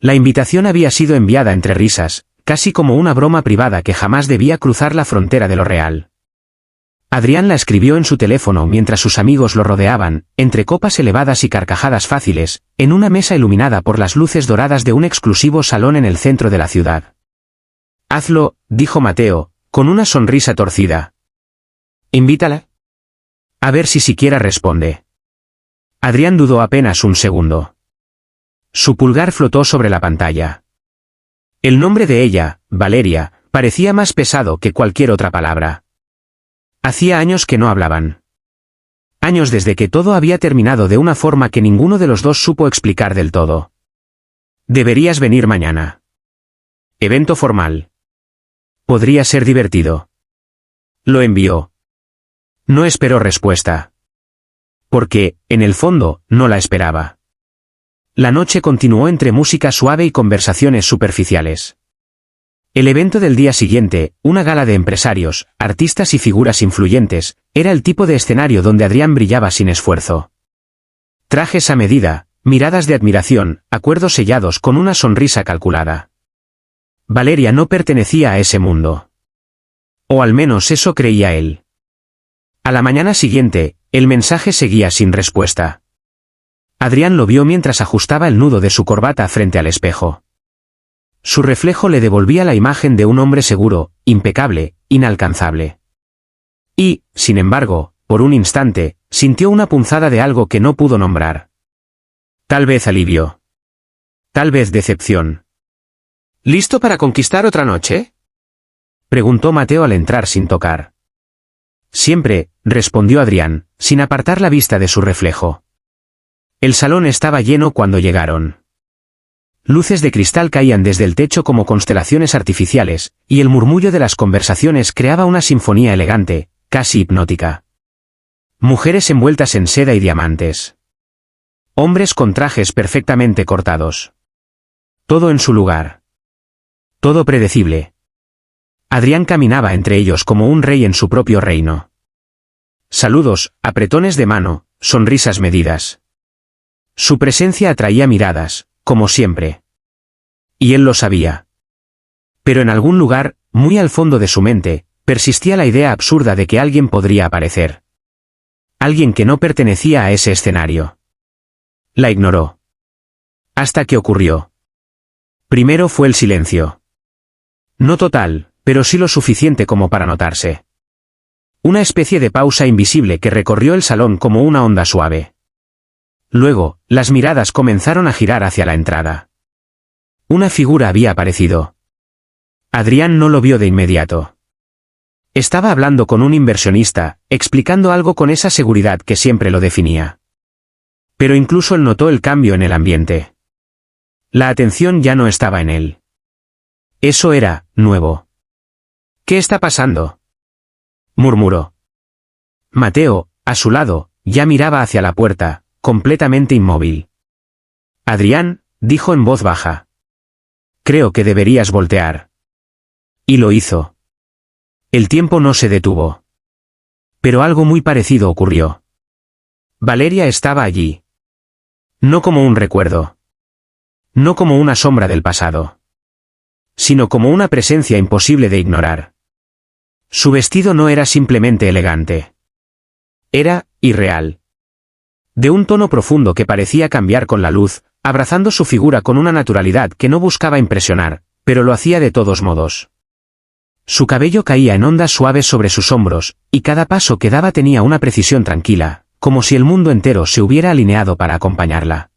La invitación había sido enviada entre risas, casi como una broma privada que jamás debía cruzar la frontera de lo real. Adrián la escribió en su teléfono mientras sus amigos lo rodeaban, entre copas elevadas y carcajadas fáciles, en una mesa iluminada por las luces doradas de un exclusivo salón en el centro de la ciudad. «Hazlo», dijo Mateo, con una sonrisa torcida. «Invítala. A ver si siquiera responde». Adrián dudó apenas un segundo. Su pulgar flotó sobre la pantalla. El nombre de ella, Valeria, parecía más pesado que cualquier otra palabra. Hacía años que no hablaban. Años desde que todo había terminado de una forma que ninguno de los dos supo explicar del todo. «Deberías venir mañana. Evento formal. Podría ser divertido». Lo envió. No esperó respuesta. Porque, en el fondo, no la esperaba. La noche continuó entre música suave y conversaciones superficiales. El evento del día siguiente, una gala de empresarios, artistas y figuras influyentes, era el tipo de escenario donde Adrián brillaba sin esfuerzo. Trajes a medida, miradas de admiración, acuerdos sellados con una sonrisa calculada. Valeria no pertenecía a ese mundo. O al menos eso creía él. A la mañana siguiente, el mensaje seguía sin respuesta. Adrián lo vio mientras ajustaba el nudo de su corbata frente al espejo. Su reflejo le devolvía la imagen de un hombre seguro, impecable, inalcanzable. Y, sin embargo, por un instante, sintió una punzada de algo que no pudo nombrar. Tal vez alivio. Tal vez decepción. «¿Listo para conquistar otra noche?», preguntó Mateo al entrar sin tocar. «Siempre», respondió Adrián, sin apartar la vista de su reflejo. El salón estaba lleno cuando llegaron. Luces de cristal caían desde el techo como constelaciones artificiales, y el murmullo de las conversaciones creaba una sinfonía elegante, casi hipnótica. Mujeres envueltas en seda y diamantes. Hombres con trajes perfectamente cortados. Todo en su lugar. Todo predecible. Adrián caminaba entre ellos como un rey en su propio reino. Saludos, apretones de mano, sonrisas medidas. Su presencia atraía miradas, como siempre. Y él lo sabía. Pero en algún lugar, muy al fondo de su mente, persistía la idea absurda de que alguien podría aparecer. Alguien que no pertenecía a ese escenario. La ignoró. Hasta que ocurrió. Primero fue el silencio. No total, pero sí lo suficiente como para notarse. Una especie de pausa invisible que recorrió el salón como una onda suave. Luego, las miradas comenzaron a girar hacia la entrada. Una figura había aparecido. Adrián no lo vio de inmediato. Estaba hablando con un inversionista, explicando algo con esa seguridad que siempre lo definía. Pero incluso él notó el cambio en el ambiente. La atención ya no estaba en él. Eso era nuevo. «¿Qué está pasando?», murmuró. Mateo, a su lado, ya miraba hacia la puerta, completamente inmóvil. «Adrián», dijo en voz baja. «Creo que deberías voltear». Y lo hizo. El tiempo no se detuvo. Pero algo muy parecido ocurrió. Valeria estaba allí. No como un recuerdo. No como una sombra del pasado. Sino como una presencia imposible de ignorar. Su vestido no era simplemente elegante. Era irreal. De un tono profundo que parecía cambiar con la luz, abrazando su figura con una naturalidad que no buscaba impresionar, pero lo hacía de todos modos. Su cabello caía en ondas suaves sobre sus hombros, y cada paso que daba tenía una precisión tranquila, como si el mundo entero se hubiera alineado para acompañarla.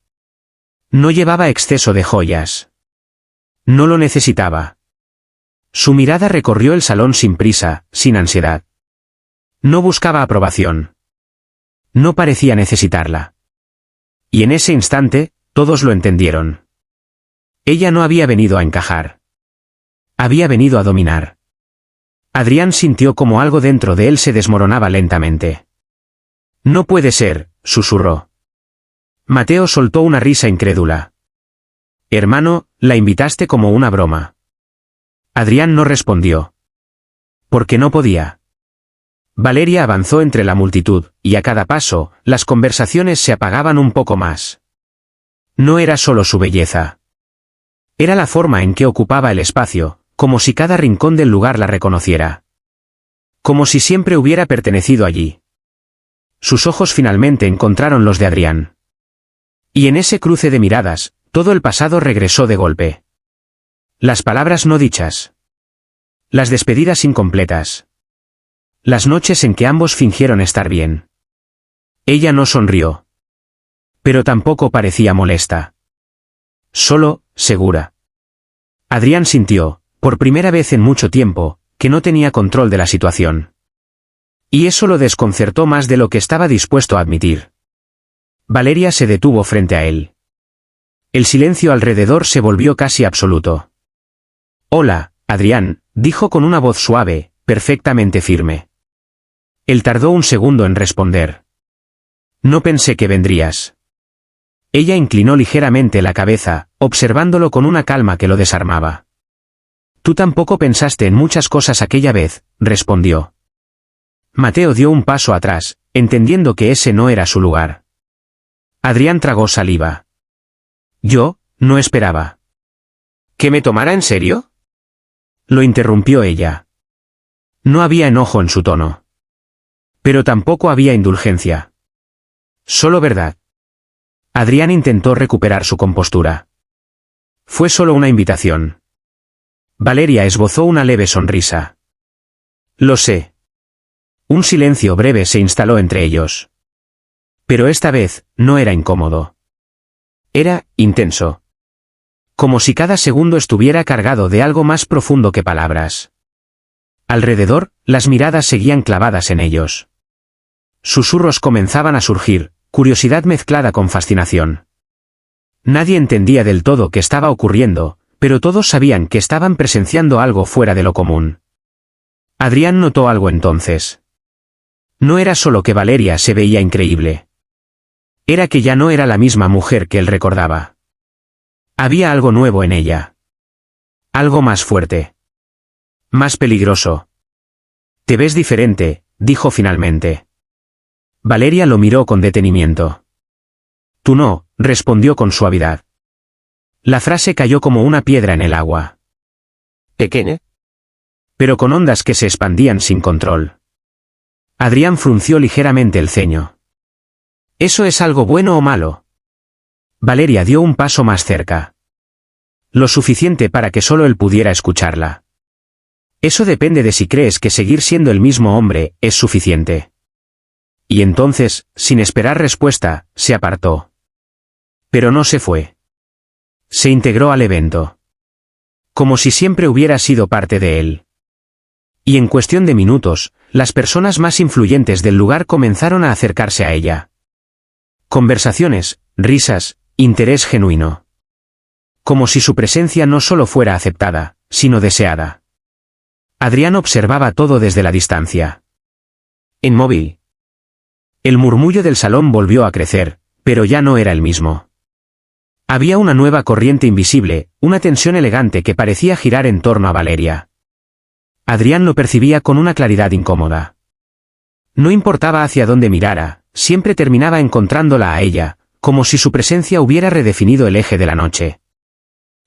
No llevaba exceso de joyas. No lo necesitaba. Su mirada recorrió el salón sin prisa, sin ansiedad. No buscaba aprobación. No parecía necesitarla. Y en ese instante, todos lo entendieron. Ella no había venido a encajar. Había venido a dominar. Adrián sintió como algo dentro de él se desmoronaba lentamente. «No puede ser», susurró. Mateo soltó una risa incrédula. «Hermano, la invitaste como una broma». Adrián no respondió. Porque no podía. Valeria avanzó entre la multitud, y a cada paso, las conversaciones se apagaban un poco más. No era solo su belleza. Era la forma en que ocupaba el espacio, como si cada rincón del lugar la reconociera. Como si siempre hubiera pertenecido allí. Sus ojos finalmente encontraron los de Adrián. Y en ese cruce de miradas, todo el pasado regresó de golpe. Las palabras no dichas. Las despedidas incompletas. Las noches en que ambos fingieron estar bien. Ella no sonrió. Pero tampoco parecía molesta. Solo, segura. Adrián sintió, por primera vez en mucho tiempo, que no tenía control de la situación. Y eso lo desconcertó más de lo que estaba dispuesto a admitir. Valeria se detuvo frente a él. El silencio alrededor se volvió casi absoluto. «Hola, Adrián», dijo con una voz suave, perfectamente firme. Él tardó un segundo en responder. «No pensé que vendrías». Ella inclinó ligeramente la cabeza, observándolo con una calma que lo desarmaba. «Tú tampoco pensaste en muchas cosas aquella vez», respondió. Mateo dio un paso atrás, entendiendo que ese no era su lugar. Adrián tragó saliva. «Yo, no esperaba». ¿Que me tomara en serio?, lo interrumpió ella. No había enojo en su tono. Pero tampoco había indulgencia. Solo verdad. Adrián intentó recuperar su compostura. Fue solo una invitación. Valeria esbozó una leve sonrisa. Lo sé. Un silencio breve se instaló entre ellos. Pero esta vez, no era incómodo. Era intenso. Como si cada segundo estuviera cargado de algo más profundo que palabras. Alrededor, las miradas seguían clavadas en ellos. Susurros comenzaban a surgir, curiosidad mezclada con fascinación. Nadie entendía del todo qué estaba ocurriendo, pero todos sabían que estaban presenciando algo fuera de lo común. Adrián notó algo entonces. No era solo que Valeria se veía increíble. Era que ya no era la misma mujer que él recordaba. Había algo nuevo en ella. Algo más fuerte. Más peligroso. «Te ves diferente», dijo finalmente. Valeria lo miró con detenimiento. «Tú no», respondió con suavidad. La frase cayó como una piedra en el agua. «¿Pequeña?», pero con ondas que se expandían sin control. Adrián frunció ligeramente el ceño. «¿Eso es algo bueno o malo?». Valeria dio un paso más cerca. Lo suficiente para que solo él pudiera escucharla. Eso depende de si crees que seguir siendo el mismo hombre es suficiente. Y entonces, sin esperar respuesta, se apartó. Pero no se fue. Se integró al evento. Como si siempre hubiera sido parte de él. Y en cuestión de minutos, las personas más influyentes del lugar comenzaron a acercarse a ella. Conversaciones, risas, interés genuino. Como si su presencia no solo fuera aceptada, sino deseada. Adrián observaba todo desde la distancia. Inmóvil. El murmullo del salón volvió a crecer, pero ya no era el mismo. Había una nueva corriente invisible, una tensión elegante que parecía girar en torno a Valeria. Adrián lo percibía con una claridad incómoda. No importaba hacia dónde mirara, siempre terminaba encontrándola a ella, como si su presencia hubiera redefinido el eje de la noche.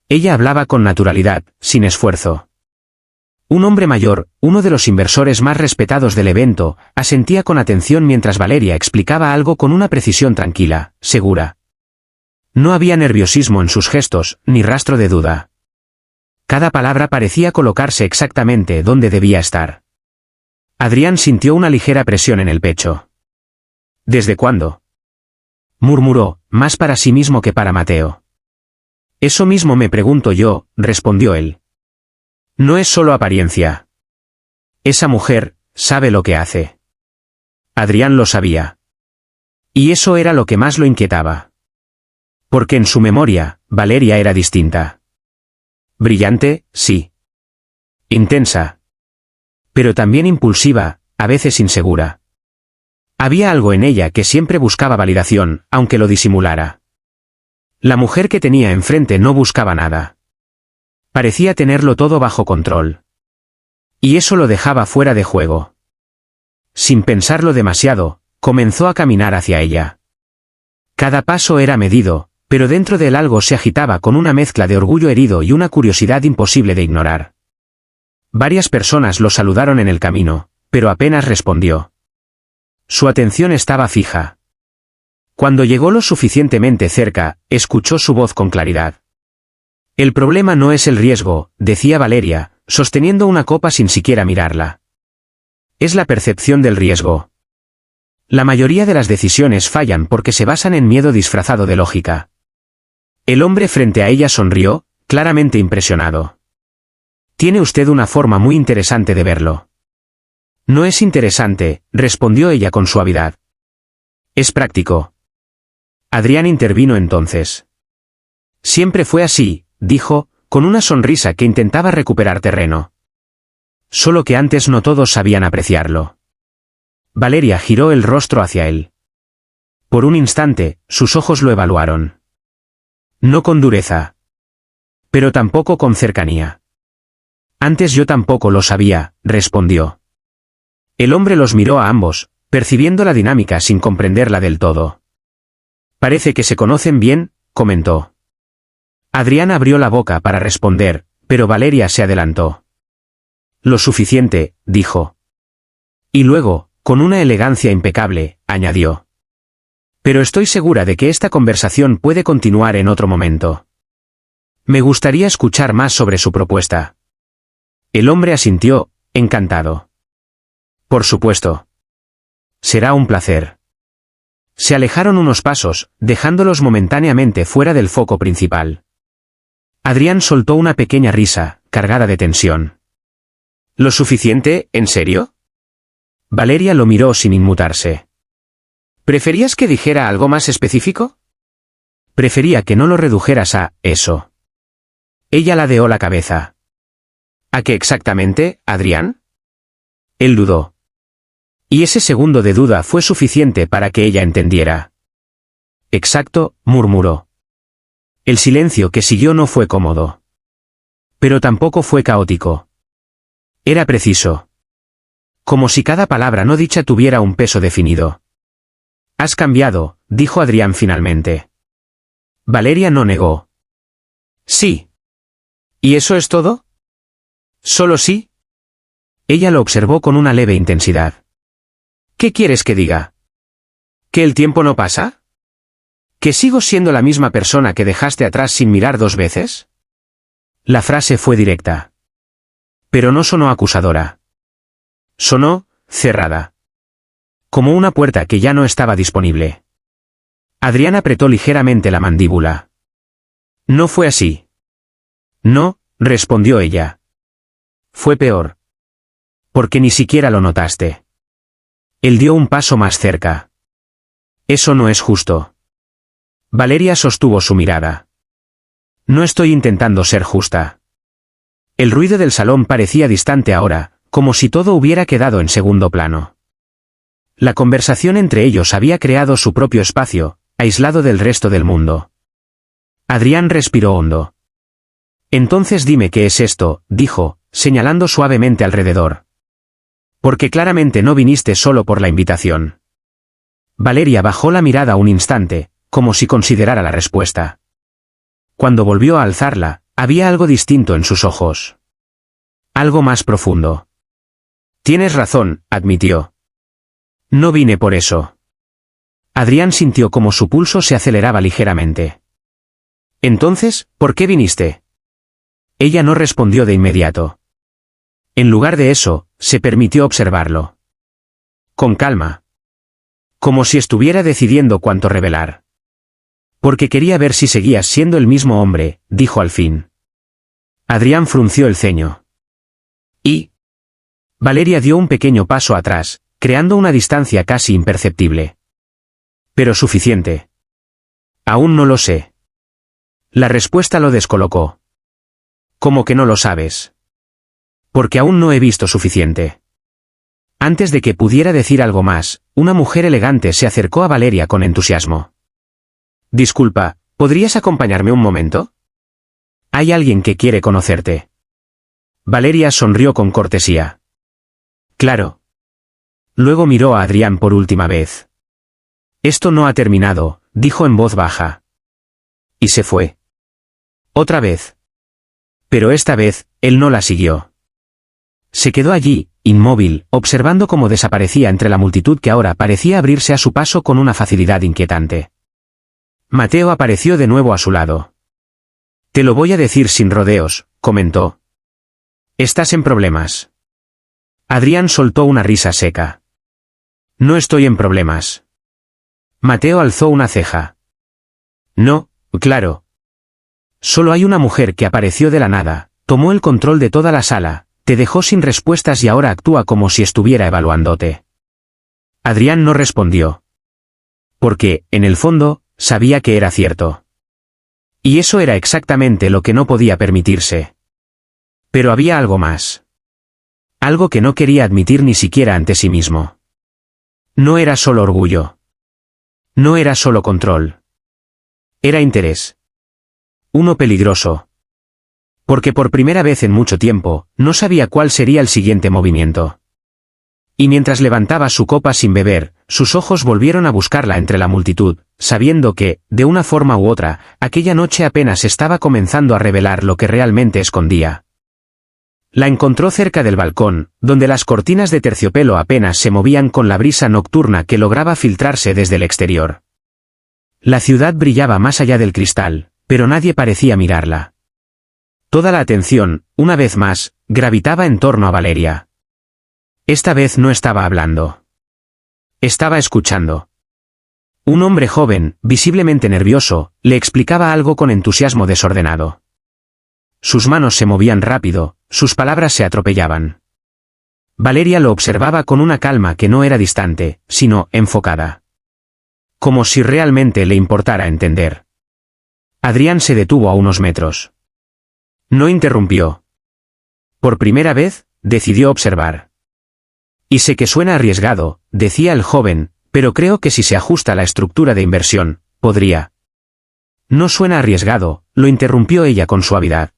Ella hablaba con naturalidad, sin esfuerzo. Un hombre mayor, uno de los inversores más respetados del evento, asentía con atención mientras Valeria explicaba algo con una precisión tranquila, segura. No había nerviosismo en sus gestos, ni rastro de duda. Cada palabra parecía colocarse exactamente donde debía estar. Adrián sintió una ligera presión en el pecho. ¿Desde cuándo?, murmuró, más para sí mismo que para Mateo. Eso mismo me pregunto yo, respondió él. No es solo apariencia. Esa mujer sabe lo que hace. Adrián lo sabía. Y eso era lo que más lo inquietaba. Porque en su memoria, Valeria era distinta. Brillante, sí. Intensa. Pero también impulsiva, a veces insegura. Había algo en ella que siempre buscaba validación, aunque lo disimulara. La mujer que tenía enfrente no buscaba nada. Parecía tenerlo todo bajo control. Y eso lo dejaba fuera de juego. Sin pensarlo demasiado, comenzó a caminar hacia ella. Cada paso era medido, Pero dentro de él algo se agitaba con una mezcla de orgullo herido y una curiosidad imposible de ignorar. Varias personas lo saludaron en el camino, pero apenas respondió. Su atención estaba fija. Cuando llegó lo suficientemente cerca, escuchó su voz con claridad. El problema no es el riesgo, decía Valeria, sosteniendo una copa sin siquiera mirarla. Es la percepción del riesgo. La mayoría de las decisiones fallan porque se basan en miedo disfrazado de lógica. El hombre frente a ella sonrió, claramente impresionado. Tiene usted una forma muy interesante de verlo. No es interesante, respondió ella con suavidad. Es práctico. Adrián intervino entonces. Siempre fue así, dijo, con una sonrisa que intentaba recuperar terreno. Solo que antes no todos sabían apreciarlo. Valeria giró el rostro hacia él. Por un instante, sus ojos lo evaluaron. No con dureza. Pero tampoco con cercanía. Antes yo tampoco lo sabía, respondió. El hombre los miró a ambos, percibiendo la dinámica sin comprenderla del todo. Parece que se conocen bien, comentó. Adrián abrió la boca para responder, pero Valeria se adelantó. Lo suficiente, dijo. Y luego, con una elegancia impecable, añadió. Pero estoy segura de que esta conversación puede continuar en otro momento. Me gustaría escuchar más sobre su propuesta. El hombre asintió, encantado. Por supuesto. Será un placer. Se alejaron unos pasos, dejándolos momentáneamente fuera del foco principal. Adrián soltó una pequeña risa, cargada de tensión. ¿Lo suficiente, en serio? Valeria lo miró sin inmutarse. ¿Preferías que dijera algo más específico? Prefería que no lo redujeras a eso. Ella ladeó la cabeza. ¿A qué exactamente, Adrián? Él dudó. Y ese segundo de duda fue suficiente para que ella entendiera. Exacto, murmuró. El silencio que siguió no fue cómodo. Pero tampoco fue caótico. Era preciso. Como si cada palabra no dicha tuviera un peso definido. Has cambiado, dijo Adrián finalmente. Valeria no negó. Sí. ¿Y eso es todo? ¿Solo sí? Ella lo observó con una leve intensidad. ¿Qué quieres que diga? ¿Que el tiempo no pasa? ¿Que sigo siendo la misma persona que dejaste atrás sin mirar dos veces? La frase fue directa. Pero no sonó acusadora. Sonó, cerrada. Como una puerta que ya no estaba disponible. Adrián apretó ligeramente la mandíbula. No fue así. No, respondió ella. Fue peor. Porque ni siquiera lo notaste. Él dio un paso más cerca. Eso no es justo. Valeria sostuvo su mirada. No estoy intentando ser justa. El ruido del salón parecía distante ahora, como si todo hubiera quedado en segundo plano. La conversación entre ellos había creado su propio espacio, aislado del resto del mundo. Adrián respiró hondo. Entonces dime qué es esto, dijo, señalando suavemente alrededor. Porque claramente no viniste solo por la invitación. Valeria bajó la mirada un instante, como si considerara la respuesta. Cuando volvió a alzarla, había algo distinto en sus ojos. Algo más profundo. Tienes razón, admitió. No vine por eso. Adrián sintió como su pulso se aceleraba ligeramente. Entonces, ¿por qué viniste? Ella no respondió de inmediato. En lugar de eso, se permitió observarlo. Con calma. Como si estuviera decidiendo cuánto revelar. Porque quería ver si seguías siendo el mismo hombre, dijo al fin. Adrián frunció el ceño. ¿Y? Valeria dio un pequeño paso atrás, creando una distancia casi imperceptible. Pero suficiente. Aún no lo sé. La respuesta lo descolocó. ¿Cómo que no lo sabes? Porque aún no he visto suficiente. Antes de que pudiera decir algo más, una mujer elegante se acercó a Valeria con entusiasmo. Disculpa, ¿podrías acompañarme un momento? Hay alguien que quiere conocerte. Valeria sonrió con cortesía. Claro. Luego miró a Adrián por última vez. Esto no ha terminado, dijo en voz baja. y se fue. Otra vez. Pero esta vez, él no la siguió. Se quedó allí, inmóvil, observando cómo desaparecía entre la multitud que ahora parecía abrirse a su paso con una facilidad inquietante. Mateo apareció de nuevo a su lado. Te lo voy a decir sin rodeos, comentó. Estás en problemas. Adrián soltó una risa seca. No estoy en problemas. Mateo alzó una ceja. No, claro. Solo hay una mujer que apareció de la nada, tomó el control de toda la sala, te dejó sin respuestas y ahora actúa como si estuviera evaluándote. Adrián no respondió. Porque, en el fondo, sabía que era cierto. Y eso era exactamente lo que no podía permitirse. Pero había algo más. Algo que no quería admitir ni siquiera ante sí mismo. No era solo orgullo. No era solo control. Era interés. Uno peligroso. Porque por primera vez en mucho tiempo, no sabía cuál sería el siguiente movimiento. Y mientras levantaba su copa sin beber, sus ojos volvieron a buscarla entre la multitud, sabiendo que, de una forma u otra, aquella noche apenas estaba comenzando a revelar lo que realmente escondía. La encontró cerca del balcón, donde las cortinas de terciopelo apenas se movían con la brisa nocturna que lograba filtrarse desde el exterior. La ciudad brillaba más allá del cristal, pero nadie parecía mirarla. Toda la atención, una vez más, gravitaba en torno a Valeria. Esta vez no estaba hablando. Estaba escuchando. Un hombre joven, visiblemente nervioso, le explicaba algo con entusiasmo desordenado. Sus manos se movían rápido, sus palabras se atropellaban. Valeria lo observaba con una calma que no era distante, sino enfocada. Como si realmente le importara entender. Adrián se detuvo a unos metros. No interrumpió. Por primera vez, decidió observar. Y sé que suena arriesgado, decía el joven, pero creo que si se ajusta la estructura de inversión, podría. No suena arriesgado, lo interrumpió ella con suavidad.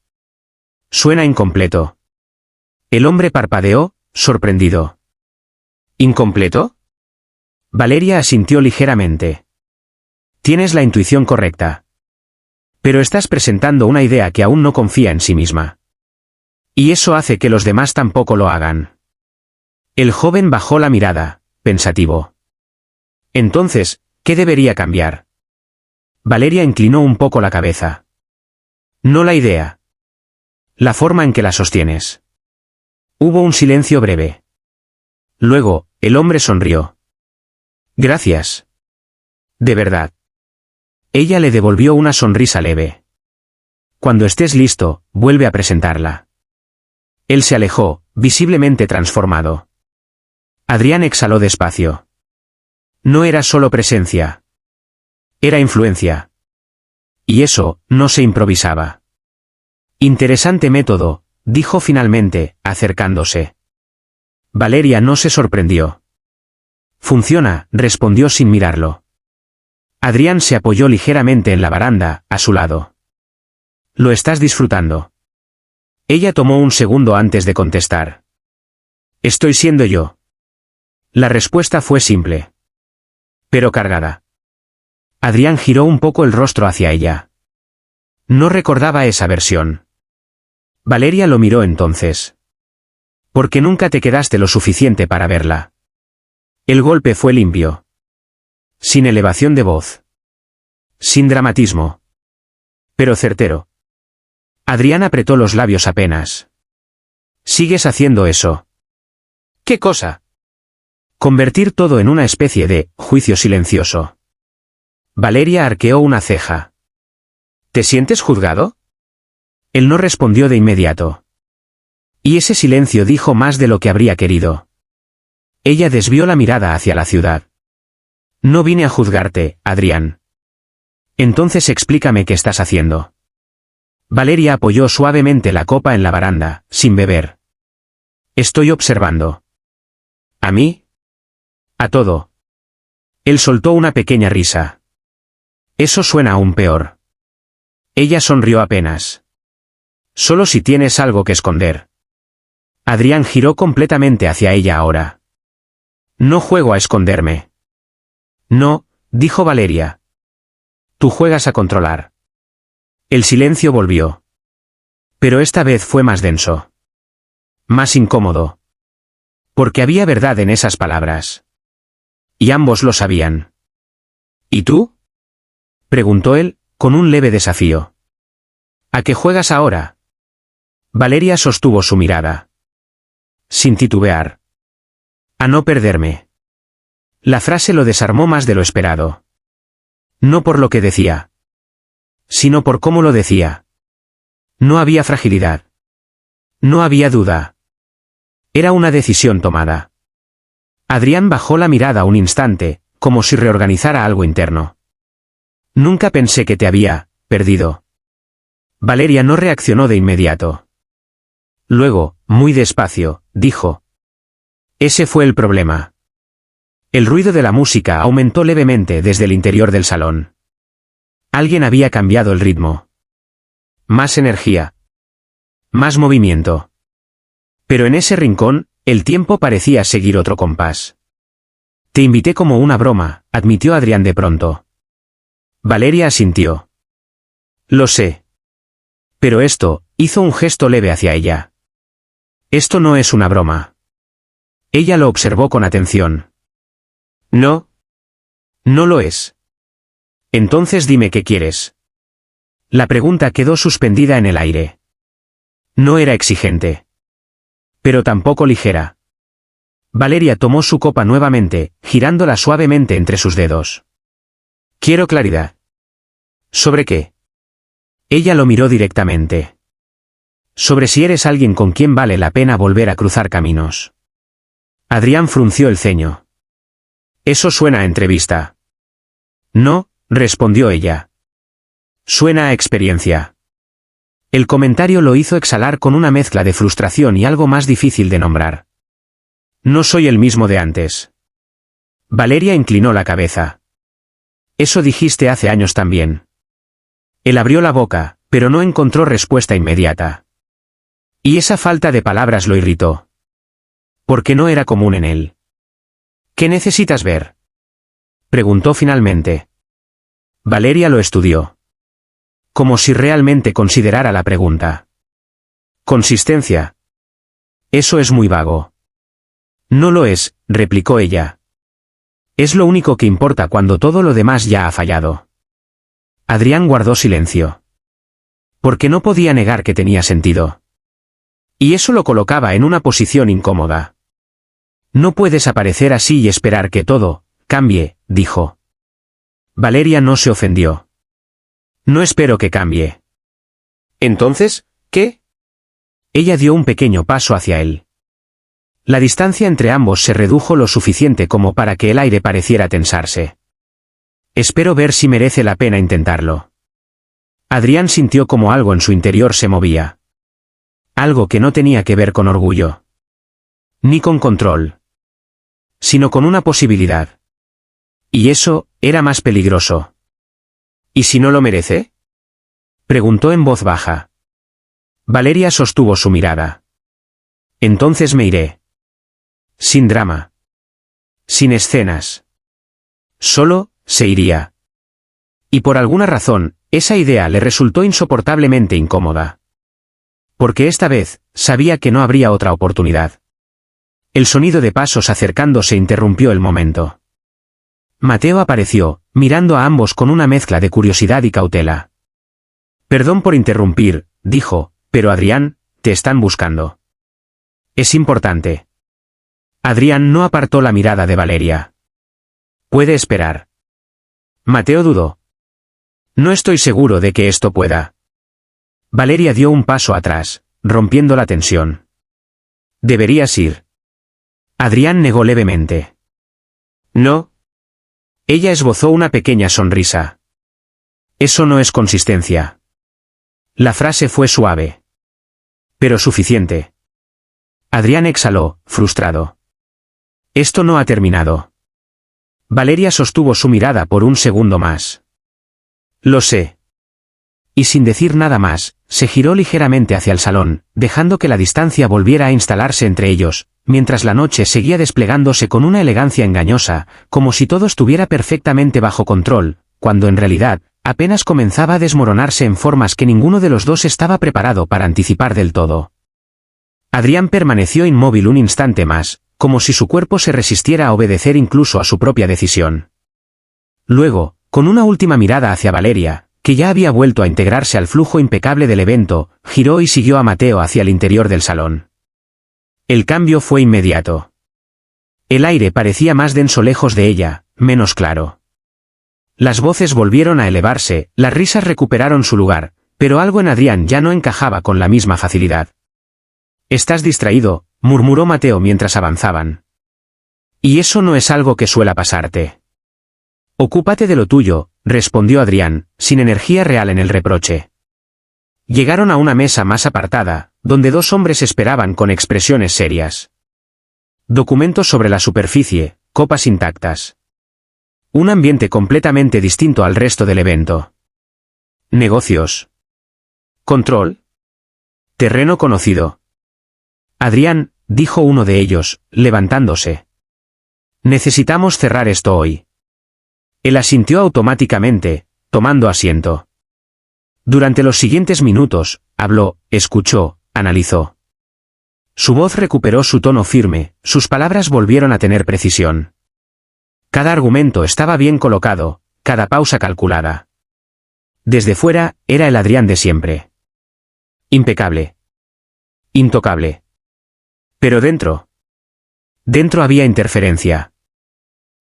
Suena incompleto. El hombre parpadeó, sorprendido. ¿Incompleto? Valeria asintió ligeramente. Tienes la intuición correcta. Pero estás presentando una idea que aún no confía en sí misma. Y eso hace que los demás tampoco lo hagan. El joven bajó la mirada, pensativo. Entonces, ¿qué debería cambiar? Valeria inclinó un poco la cabeza. No la idea. La forma en que la sostienes. Hubo un silencio breve. Luego, el hombre sonrió. Gracias. De verdad. Ella le devolvió una sonrisa leve. Cuando estés listo, vuelve a presentarla. Él se alejó, visiblemente transformado. Adrián exhaló despacio. No era solo presencia. Era influencia. Y eso, no se improvisaba. Interesante método, dijo finalmente, acercándose. Valeria no se sorprendió. Funciona, respondió sin mirarlo. Adrián se apoyó ligeramente en la baranda, a su lado. ¿Lo estás disfrutando? Ella tomó un segundo antes de contestar. Estoy siendo yo. La respuesta fue simple. Pero cargada. Adrián giró un poco el rostro hacia ella. No recordaba esa versión. Valeria lo miró entonces. Porque nunca te quedaste lo suficiente para verla. El golpe fue limpio. Sin elevación de voz. Sin dramatismo. Pero certero. Adrián apretó los labios apenas. ¿Sigues haciendo eso? ¿Qué cosa? Convertir todo en una especie de juicio silencioso. Valeria arqueó una ceja. ¿Te sientes juzgado? Él no respondió de inmediato. Y ese silencio dijo más de lo que habría querido. Ella desvió la mirada hacia la ciudad. No vine a juzgarte, Adrián. Entonces explícame qué estás haciendo. Valeria apoyó suavemente la copa en la baranda, sin beber. Estoy observando. ¿A mí? A todo. Él soltó una pequeña risa. Eso suena aún peor. Ella sonrió apenas. Solo si tienes algo que esconder. Adrián giró completamente hacia ella ahora. No juego a esconderme. No, dijo Valeria. Tú juegas a controlar. El silencio volvió. Pero esta vez fue más denso. Más incómodo. Porque había verdad en esas palabras. Y ambos lo sabían. ¿Y tú? Preguntó él, con un leve desafío. ¿A qué juegas ahora? Valeria sostuvo su mirada. Sin titubear. A no perderme. La frase lo desarmó más de lo esperado. No por lo que decía, sino por cómo lo decía. No había fragilidad. No había duda. Era una decisión tomada. Adrián bajó la mirada un instante, como si reorganizara algo interno. Nunca pensé que te había perdido. Valeria no reaccionó de inmediato. Luego, muy despacio, dijo. Ese fue el problema. El ruido de la música aumentó levemente desde el interior del salón. Alguien había cambiado el ritmo. Más energía. Más movimiento. Pero en ese rincón, el tiempo parecía seguir otro compás. Te invité como una broma, admitió Adrián de pronto. Valeria asintió. Lo sé. Pero esto, hizo un gesto leve hacia ella. Esto no es una broma. Ella lo observó con atención. No. No lo es. Entonces dime qué quieres. La pregunta quedó suspendida en el aire. No era exigente. Pero tampoco ligera. Valeria tomó su copa nuevamente, girándola suavemente entre sus dedos. Quiero claridad. ¿Sobre qué? Ella lo miró directamente. Sobre si eres alguien con quien vale la pena volver a cruzar caminos. Adrián frunció el ceño. Eso suena a entrevista. No, respondió ella. Suena a experiencia. El comentario lo hizo exhalar con una mezcla de frustración y algo más difícil de nombrar. No soy el mismo de antes. Valeria inclinó la cabeza. Eso dijiste hace años también. Él abrió la boca, pero no encontró respuesta inmediata. Y esa falta de palabras lo irritó. Porque no era común en él. ¿Qué necesitas ver? Preguntó finalmente. Valeria lo estudió. Como si realmente considerara la pregunta. Consistencia. Eso es muy vago. No lo es, replicó ella. Es lo único que importa cuando todo lo demás ya ha fallado. Adrián guardó silencio. Porque no podía negar que tenía sentido. Y eso lo colocaba en una posición incómoda. No puedes aparecer así y esperar que todo cambie, dijo. Valeria no se ofendió. No espero que cambie. Entonces, ¿qué? Ella dio un pequeño paso hacia él. La distancia entre ambos se redujo lo suficiente como para que el aire pareciera tensarse. Espero ver si merece la pena intentarlo. Adrián sintió como algo en su interior se movía. Algo que no tenía que ver con orgullo. Ni con control. Sino con una posibilidad. Y eso, era más peligroso. ¿Y si no lo merece? Preguntó en voz baja. Valeria sostuvo su mirada. Entonces me iré. Sin drama. Sin escenas. Solo, se iría. Y por alguna razón, esa idea le resultó insoportablemente incómoda. Porque esta vez, sabía que no habría otra oportunidad. El sonido de pasos acercándose interrumpió el momento. Mateo apareció, mirando a ambos con una mezcla de curiosidad y cautela. Perdón por interrumpir, dijo, pero Adrián, te están buscando. Es importante. Adrián no apartó la mirada de Valeria. Puede esperar. Mateo dudó. No estoy seguro de que esto pueda. Valeria dio un paso atrás, rompiendo la tensión. Deberías ir. Adrián negó levemente. No. Ella esbozó una pequeña sonrisa. Eso no es consistencia. La frase fue suave. Pero suficiente. Adrián exhaló, frustrado. Esto no ha terminado. Valeria sostuvo su mirada por un segundo más. Lo sé. Y sin decir nada más, se giró ligeramente hacia el salón, dejando que la distancia volviera a instalarse entre ellos, mientras la noche seguía desplegándose con una elegancia engañosa, como si todo estuviera perfectamente bajo control, cuando en realidad, apenas comenzaba a desmoronarse en formas que ninguno de los dos estaba preparado para anticipar del todo. Adrián permaneció inmóvil un instante más, como si su cuerpo se resistiera a obedecer incluso a su propia decisión. Luego, con una última mirada hacia Valeria, que ya había vuelto a integrarse al flujo impecable del evento, giró y siguió a Mateo hacia el interior del salón. El cambio fue inmediato. El aire parecía más denso lejos de ella, menos claro. Las voces volvieron a elevarse, las risas recuperaron su lugar, pero algo en Adrián ya no encajaba con la misma facilidad. «Estás distraído», murmuró Mateo mientras avanzaban. «Y eso no es algo que suela pasarte». «Ocúpate de lo tuyo», respondió Adrián, sin energía real en el reproche. Llegaron a una mesa más apartada, donde dos hombres esperaban con expresiones serias. Documentos sobre la superficie, copas intactas. Un ambiente completamente distinto al resto del evento. Negocios. Control. Terreno conocido. Adrián, dijo uno de ellos, levantándose. Necesitamos cerrar esto hoy. Él asintió automáticamente, tomando asiento. Durante los siguientes minutos, habló, escuchó, analizó. Su voz recuperó su tono firme, sus palabras volvieron a tener precisión. Cada argumento estaba bien colocado, cada pausa calculada. Desde fuera, era el Adrián de siempre. Impecable. Intocable. Pero dentro. Dentro había interferencia.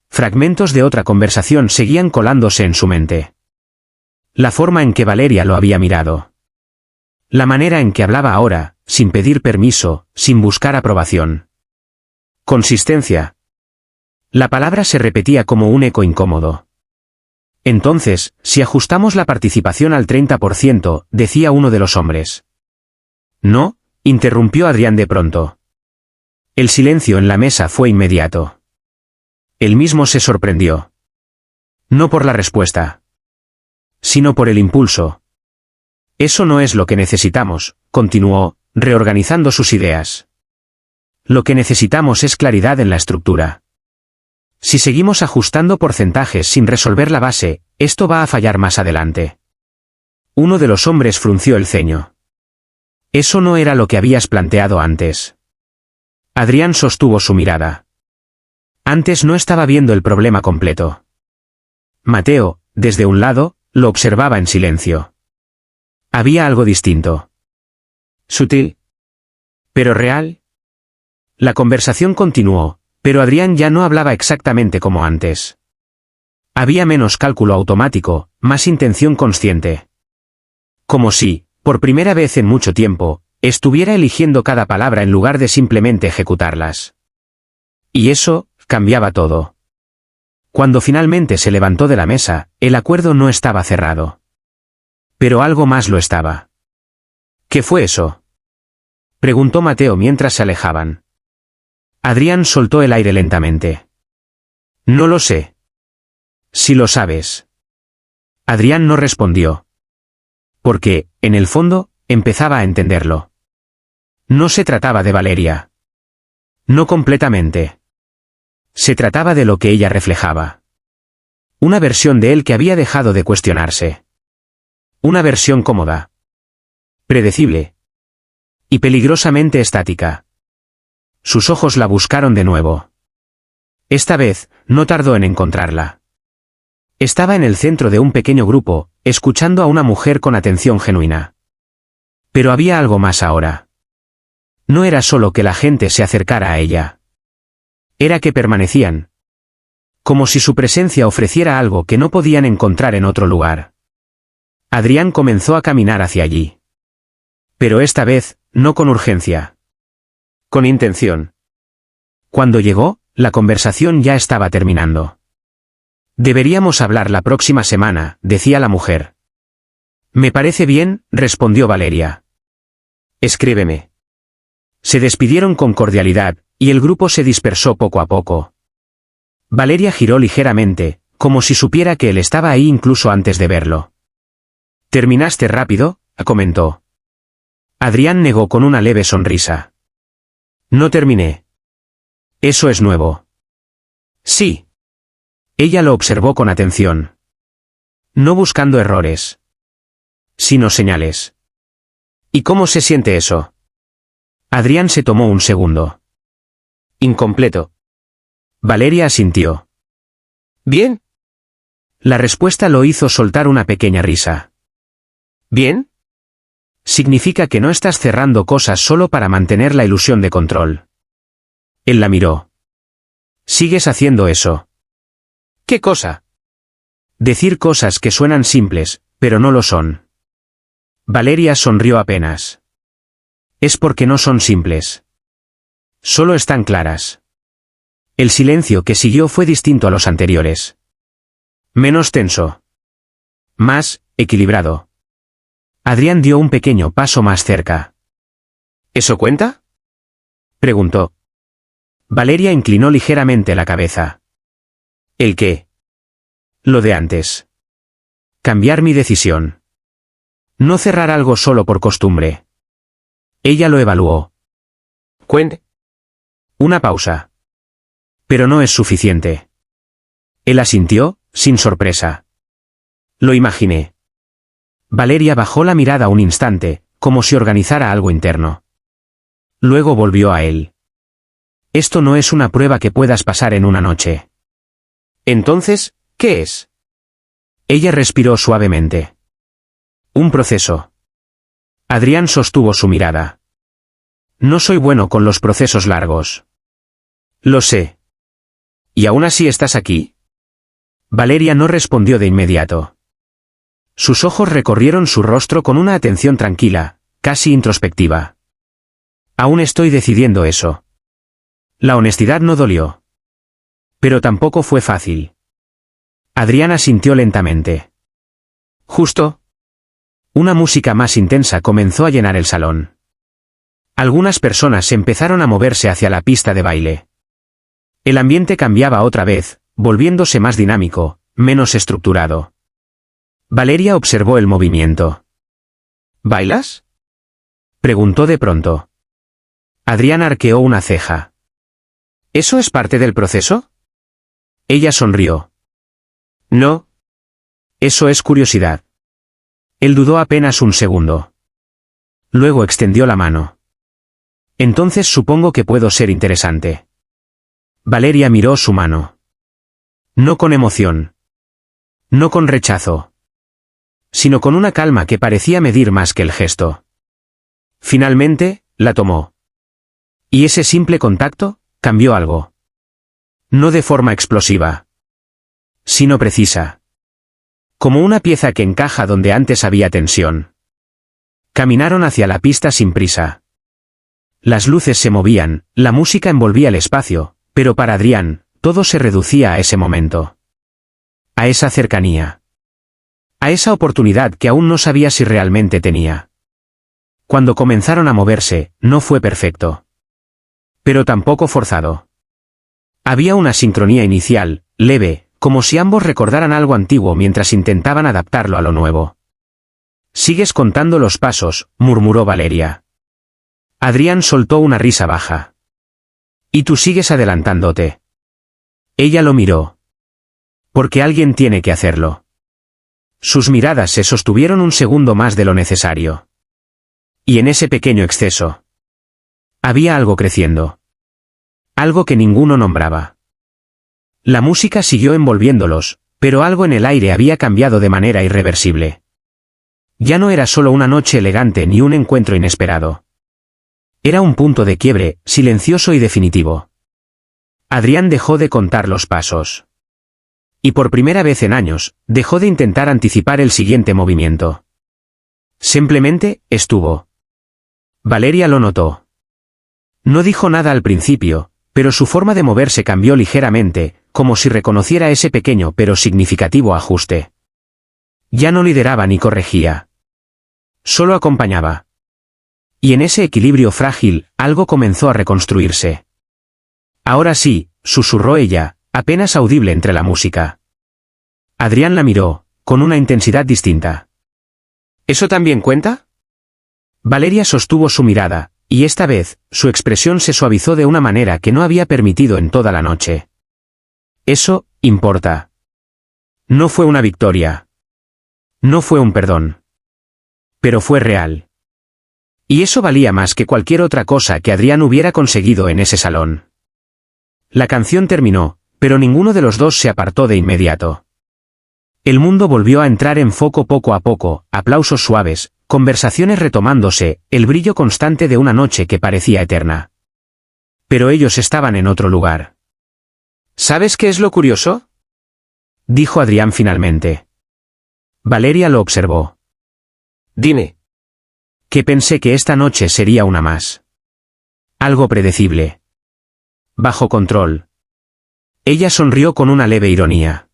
Fragmentos de otra conversación seguían colándose en su mente. La forma en que Valeria lo había mirado. La manera en que hablaba ahora, sin pedir permiso, sin buscar aprobación. Consistencia. La palabra se repetía como un eco incómodo. Entonces, si ajustamos la participación al 30%, decía uno de los hombres. No, interrumpió Adrián de pronto. El silencio en la mesa fue inmediato. Él mismo se sorprendió. No por la respuesta, sino por el impulso. Eso no es lo que necesitamos, continuó, reorganizando sus ideas. Lo que necesitamos es claridad en la estructura. Si seguimos ajustando porcentajes sin resolver la base, esto va a fallar más adelante. Uno de los hombres frunció el ceño. Eso no era lo que habías planteado antes. Adrián sostuvo su mirada. Antes no estaba viendo el problema completo. Mateo, desde un lado, lo observaba en silencio. Había algo distinto. Sutil. Pero real. La conversación continuó, pero Adrián ya no hablaba exactamente como antes. Había menos cálculo automático, más intención consciente. Como si, por primera vez en mucho tiempo, estuviera eligiendo cada palabra en lugar de simplemente ejecutarlas. Y eso, cambiaba todo. Cuando finalmente se levantó de la mesa, el acuerdo no estaba cerrado. Pero algo más lo estaba. ¿Qué fue eso?, preguntó Mateo mientras se alejaban. Adrián soltó el aire lentamente. No lo sé. Si lo sabes. Adrián no respondió. Porque, en el fondo, empezaba a entenderlo. No se trataba de Valeria. No completamente. Se trataba de lo que ella reflejaba. Una versión de él que había dejado de cuestionarse. Una versión cómoda. Predecible. Y peligrosamente estática. Sus ojos la buscaron de nuevo. Esta vez, no tardó en encontrarla. Estaba en el centro de un pequeño grupo, escuchando a una mujer con atención genuina. Pero había algo más ahora. No era solo que la gente se acercara a ella. Era que permanecían. Como si su presencia ofreciera algo que no podían encontrar en otro lugar. Adrián comenzó a caminar hacia allí. Pero esta vez, no con urgencia. Con intención. Cuando llegó, la conversación ya estaba terminando. Deberíamos hablar la próxima semana, decía la mujer. Me parece bien, respondió Valeria. Escríbeme. Se despidieron con cordialidad, y el grupo se dispersó poco a poco. Valeria giró ligeramente, como si supiera que él estaba ahí incluso antes de verlo. ¿Terminaste rápido?, comentó. Adrián negó con una leve sonrisa. No terminé. Eso es nuevo. Sí. Ella lo observó con atención. No buscando errores, sino señales. ¿Y cómo se siente eso? Adrián se tomó un segundo. Incompleto. Valeria asintió. ¿Bien? La respuesta lo hizo soltar una pequeña risa. ¿Bien? Significa que no estás cerrando cosas solo para mantener la ilusión de control. Él la miró. ¿Sigues haciendo eso? ¿Qué cosa? Decir cosas que suenan simples, pero no lo son. Valeria sonrió apenas. Es porque no son simples. Solo están claras. El silencio que siguió fue distinto a los anteriores. Menos tenso. Más equilibrado. Adrián dio un pequeño paso más cerca. ¿Eso cuenta? Preguntó. Valeria inclinó ligeramente la cabeza. ¿El qué? Lo de antes. Cambiar mi decisión. No cerrar algo solo por costumbre. Ella lo evaluó. ¿Cuente? Una pausa. Pero no es suficiente. Él asintió, sin sorpresa. Lo imaginé. Valeria bajó la mirada un instante, como si organizara algo interno. Luego volvió a él. Esto no es una prueba que puedas pasar en una noche. Entonces, ¿qué es? Ella respiró suavemente. Un proceso. Adrián sostuvo su mirada. No soy bueno con los procesos largos. Lo sé. ¿Y aún así estás aquí? Valeria no respondió de inmediato. Sus ojos recorrieron su rostro con una atención tranquila, casi introspectiva. Aún estoy decidiendo eso. La honestidad no dolió. Pero tampoco fue fácil. Adrián asintió lentamente. Justo. Una música más intensa comenzó a llenar el salón. Algunas personas empezaron a moverse hacia la pista de baile. El ambiente cambiaba otra vez, volviéndose más dinámico, menos estructurado. Valeria observó el movimiento. ¿Bailas? Preguntó de pronto. Adrián arqueó una ceja. ¿Eso es parte del proceso? Ella sonrió. No. Eso es curiosidad. Él dudó apenas un segundo. Luego extendió la mano. Entonces supongo que puedo ser interesante. Valeria miró su mano. No con emoción. No con rechazo. Sino con una calma que parecía medir más que el gesto. Finalmente, la tomó. Y ese simple contacto cambió algo. No de forma explosiva, sino precisa. Como una pieza que encaja donde antes había tensión. Caminaron hacia la pista sin prisa. Las luces se movían, la música envolvía el espacio, pero para Adrián, todo se reducía a ese momento. A esa cercanía. A esa oportunidad que aún no sabía si realmente tenía. Cuando comenzaron a moverse, no fue perfecto. Pero tampoco forzado. Había una sincronía inicial, leve, como si ambos recordaran algo antiguo mientras intentaban adaptarlo a lo nuevo. «Sigues contando los pasos», murmuró Valeria. Adrián soltó una risa baja. «Y tú sigues adelantándote». Ella lo miró. «Porque alguien tiene que hacerlo». Sus miradas se sostuvieron un segundo más de lo necesario. Y en ese pequeño exceso había algo creciendo. Algo que ninguno nombraba. La música siguió envolviéndolos, pero algo en el aire había cambiado de manera irreversible. Ya no era solo una noche elegante ni un encuentro inesperado. Era un punto de quiebre, silencioso y definitivo. Adrián dejó de contar los pasos. Y por primera vez en años, dejó de intentar anticipar el siguiente movimiento. Simplemente, estuvo. Valeria lo notó. No dijo nada al principio, pero su forma de moverse cambió ligeramente, como si reconociera ese pequeño pero significativo ajuste. Ya no lideraba ni corregía. Solo acompañaba. Y en ese equilibrio frágil, algo comenzó a reconstruirse. Ahora sí, susurró ella, apenas audible entre la música. Adrián la miró, con una intensidad distinta. ¿Eso también cuenta? Valeria sostuvo su mirada, y esta vez, su expresión se suavizó de una manera que no había permitido en toda la noche. Eso, importa. No fue una victoria. No fue un perdón. Pero fue real. Y eso valía más que cualquier otra cosa que Adrián hubiera conseguido en ese salón. La canción terminó, pero ninguno de los dos se apartó de inmediato. El mundo volvió a entrar en foco poco a poco, aplausos suaves, conversaciones retomándose, el brillo constante de una noche que parecía eterna. Pero ellos estaban en otro lugar. ¿Sabes qué es lo curioso? Dijo Adrián finalmente. Valeria lo observó. Dime. Que pensé que esta noche sería una más. Algo predecible. Bajo control. Ella sonrió con una leve ironía.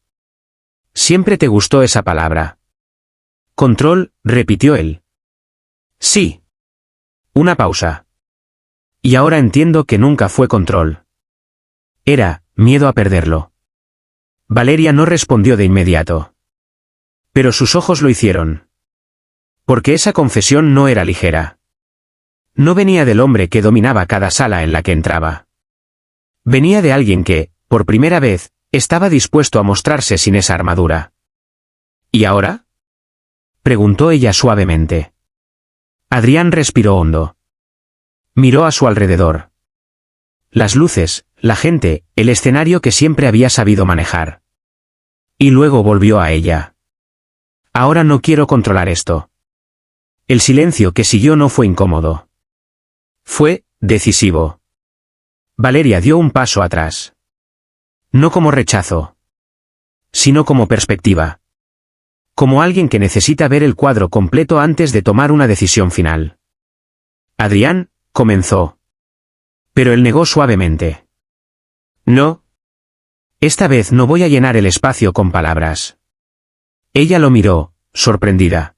Siempre te gustó esa palabra. Control, repitió él. Sí. Una pausa. Y ahora entiendo que nunca fue control. Era miedo a perderlo. Valeria no respondió de inmediato. Pero sus ojos lo hicieron. Porque esa confesión no era ligera. No venía del hombre que dominaba cada sala en la que entraba. Venía de alguien que, por primera vez, estaba dispuesto a mostrarse sin esa armadura. ¿Y ahora? Preguntó ella suavemente. Adrián respiró hondo. Miró a su alrededor. Las luces, la gente, el escenario que siempre había sabido manejar. Y luego volvió a ella. Ahora no quiero controlar esto. El silencio que siguió no fue incómodo. Fue decisivo. Valeria dio un paso atrás. No como rechazo, sino como perspectiva. Como alguien que necesita ver el cuadro completo antes de tomar una decisión final. Adrián, comenzó. Pero él negó suavemente. No. Esta vez no voy a llenar el espacio con palabras. Ella lo miró, sorprendida.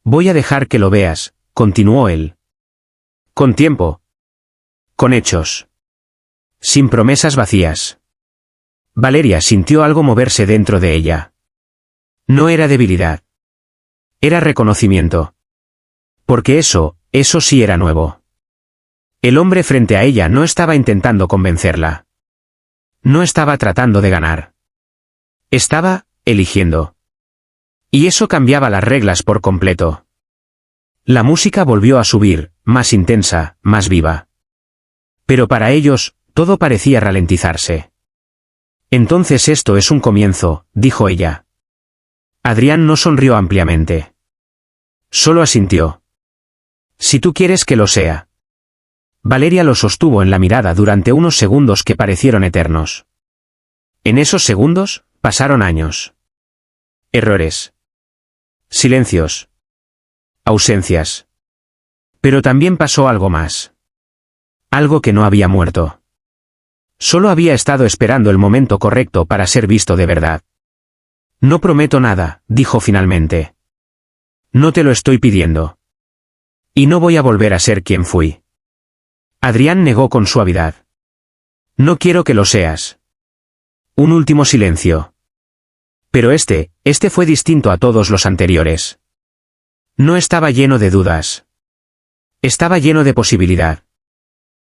Voy a dejar que lo veas, continuó él. Con tiempo. Con hechos. Sin promesas vacías. Valeria sintió algo moverse dentro de ella. No era debilidad. Era reconocimiento. Porque eso sí era nuevo. El hombre frente a ella no estaba intentando convencerla. No estaba tratando de ganar. Estaba eligiendo. Y eso cambiaba las reglas por completo. La música volvió a subir, más intensa, más viva. Pero para ellos, todo parecía ralentizarse. Entonces esto es un comienzo, dijo ella. Adrián no sonrió ampliamente. Solo asintió. Si tú quieres que lo sea. Valeria lo sostuvo en la mirada durante unos segundos que parecieron eternos. En esos segundos, pasaron años. Errores. Silencios. Ausencias. Pero también pasó algo más. Algo que no había muerto. Solo había estado esperando el momento correcto para ser visto de verdad. No prometo nada, dijo finalmente. No te lo estoy pidiendo. Y no voy a volver a ser quien fui. Adrián negó con suavidad. No quiero que lo seas. Un último silencio. Pero este fue distinto a todos los anteriores. No estaba lleno de dudas. Estaba lleno de posibilidad.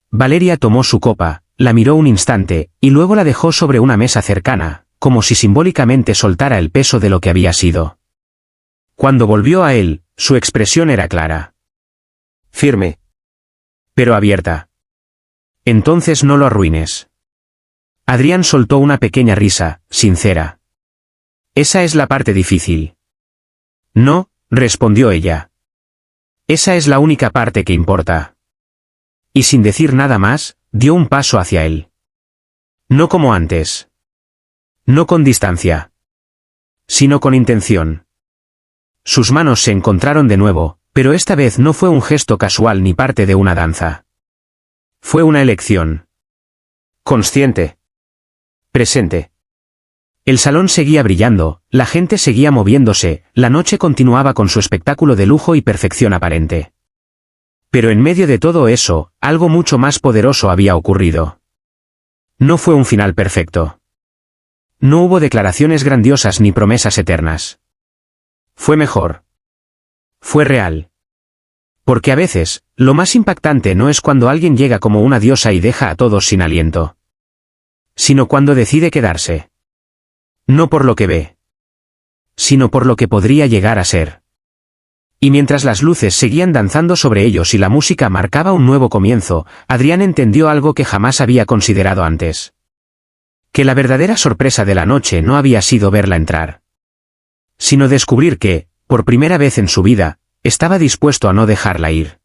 Valeria tomó su copa, la miró un instante, y luego la dejó sobre una mesa cercana, como si simbólicamente soltara el peso de lo que había sido. Cuando volvió a él, su expresión era clara. Firme. Pero abierta. Entonces no lo arruines. Adrián soltó una pequeña risa, sincera. Esa es la parte difícil. No, respondió ella. Esa es la única parte que importa. Y sin decir nada más, dio un paso hacia él. No como antes. No con distancia. Sino con intención. Sus manos se encontraron de nuevo, pero esta vez no fue un gesto casual ni parte de una danza. Fue una elección. Consciente. Presente. El salón seguía brillando, la gente seguía moviéndose, la noche continuaba con su espectáculo de lujo y perfección aparente. Pero en medio de todo eso, algo mucho más poderoso había ocurrido. No fue un final perfecto. No hubo declaraciones grandiosas ni promesas eternas. Fue mejor. Fue real. Porque a veces, lo más impactante no es cuando alguien llega como una diosa y deja a todos sin aliento. Sino cuando decide quedarse. No por lo que ve. sino por lo que podría llegar a ser. Y mientras las luces seguían danzando sobre ellos y la música marcaba un nuevo comienzo, Adrián entendió algo que jamás había considerado antes. Que la verdadera sorpresa de la noche no había sido verla entrar, sino descubrir que, por primera vez en su vida, estaba dispuesto a no dejarla ir.